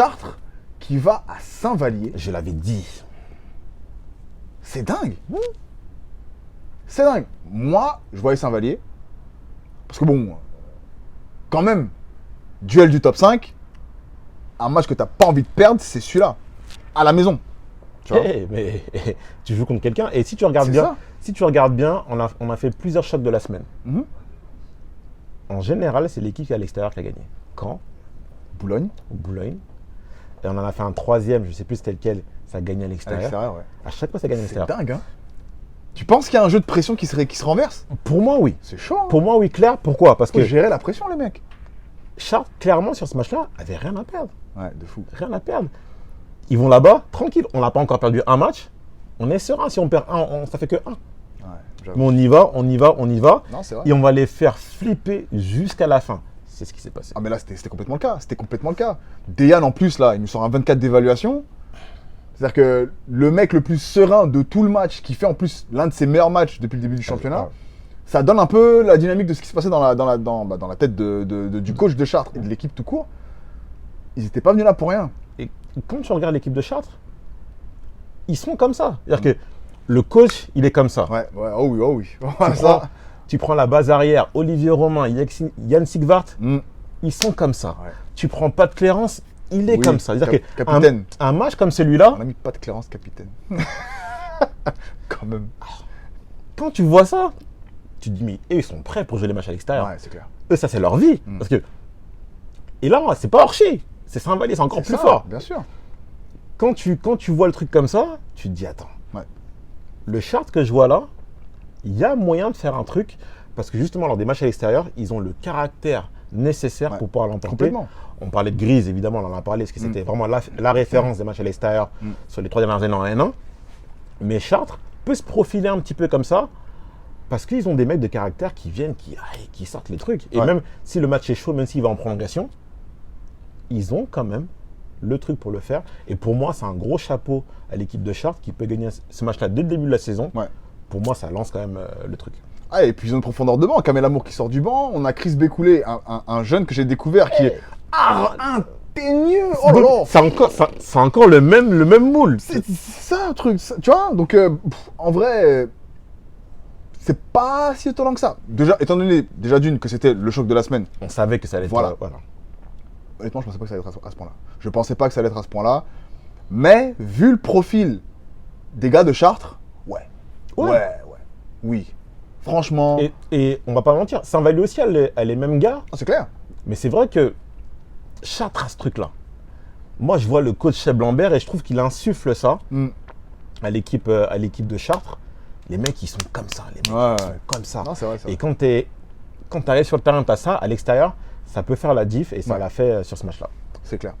Chartres qui va à Saint-Vallier. Je l'avais dit. C'est dingue. C'est dingue. Moi, je voyais Saint-Vallier. Parce que bon, quand même, duel du top 5, un match que tu n'as pas envie de perdre, c'est celui-là. À la maison. Tu vois. Mais tu joues contre quelqu'un. Et si tu regardes C'est bien, ça. on a fait plusieurs shots de la semaine. Mhm. En général, c'est l'équipe qui est à l'extérieur qui a gagné. Caen, Boulogne. Boulogne. Et on en a fait un troisième, je ne sais plus c'était lequel, ça a gagné à À l'extérieur. l'extérieur, ouais. À chaque fois, ça gagne à C'est l'extérieur. dingue, hein. Tu penses qu'il y a un jeu de pression qui se renverse? Pour moi, oui. C'est chaud. Hein. Pour moi, oui, clair. Pourquoi? Parce Faut que gérer la pression, les mecs. Chartres, clairement, sur ce match-là, avait rien à perdre. Ouais, de fou. Rien à perdre. Ils vont là-bas, tranquille. On n'a pas encore perdu un match. On est serein. Si on perd un, ça fait que un. Ouais, j'avoue. Mais on y va, on y va, on y va. Non, c'est vrai. Et on va les faire flipper jusqu'à la fin. C'est ce qui s'est passé. Ah, mais là, c'était complètement le cas. C'était complètement le cas. Dejan, en plus, là, il nous sort un 24 d'évaluation. C'est-à-dire que le mec le plus serein de tout le match, qui fait en plus l'un de ses meilleurs matchs depuis le début du championnat, ouais. ça donne un peu la dynamique de ce qui se passait dans la tête du coach de Chartres et de l'équipe tout court. Ils n'étaient pas venus là pour rien. Et quand tu regardes l'équipe de Chartres, ils sont comme ça. C'est-à-dire que le coach, il est comme ça. Ouais, oh oui, oh oui. Tu prends la base arrière, Olivier Romain, Yann Sigvart, Mm. ils sont comme ça. Ouais. Tu prends Pat Clérance, il est Oui, comme ça. C'est-à-dire capitaine. qu'un match comme celui-là, On a mis pas de Clérance capitaine. Quand même. quand tu vois ça, tu te dis, mais eux, ils sont prêts pour jouer les matchs à l'extérieur. Ouais, c'est clair. Eux, ça, c'est leur vie. Mm. Parce que... Et là, c'est pas Orchy, c'est Saint-Vallier, c'est encore C'est plus ça, fort. bien sûr. Quand tu vois le truc comme ça, tu te dis, attends, Ouais. le Chartres que je vois là, il y a moyen de faire un truc, parce que justement, lors des matchs à l'extérieur, ils ont le caractère nécessaire Ouais. pour pouvoir l'emporter. Complètement. On parlait de Grise, évidemment, on en a parlé, parce que c'était vraiment la référence des matchs à l'extérieur sur les 3 dernières années en N1. Mais Chartres peut se profiler un petit peu comme ça, parce qu'ils ont des mecs de caractère qui viennent, qui sortent les trucs. Et Ouais. même si le match est chaud, même s'il va en prolongation, ils ont quand même le truc pour le faire. Et pour moi, c'est un gros chapeau à l'équipe de Chartres qui peut gagner ce match-là dès le début de la saison. Ouais. Pour moi, ça lance quand même le truc. Ah, et puis ils ont une profondeur de banc. Kamel Amour qui sort du banc. On a Chris Bécoulé, un jeune que j'ai découvert qui est ingénieux. Oh là là. C'est encore le même moule. C'est ça un truc. Tu vois. Donc, en vrai, c'est pas si étonnant que ça. Déjà, étant donné, déjà d'une, que c'était le choc de la semaine. On savait que ça allait être... Voilà. voilà. Honnêtement, je pensais pas que ça allait être à ce point-là. Je pensais pas que ça allait être à ce point-là. Mais, vu le profil des gars de Chartres, ouais. Oui. Franchement, Et on va pas mentir, Saint-Vallier aussi a les mêmes gars. c'est clair. Mais c'est vrai que Chartres a ce truc-là. Moi, je vois le coach Seb Lambert et je trouve qu'il insuffle ça Mm. à l'équipe de Chartres. Les mecs, ils sont comme ça. Les mecs, Ouais. ils sont comme ça. Non, c'est vrai, Et quand tu arrives sur le terrain, tu as ça, à l'extérieur, ça peut faire la diff et ça l'a fait sur ce match-là. C'est clair.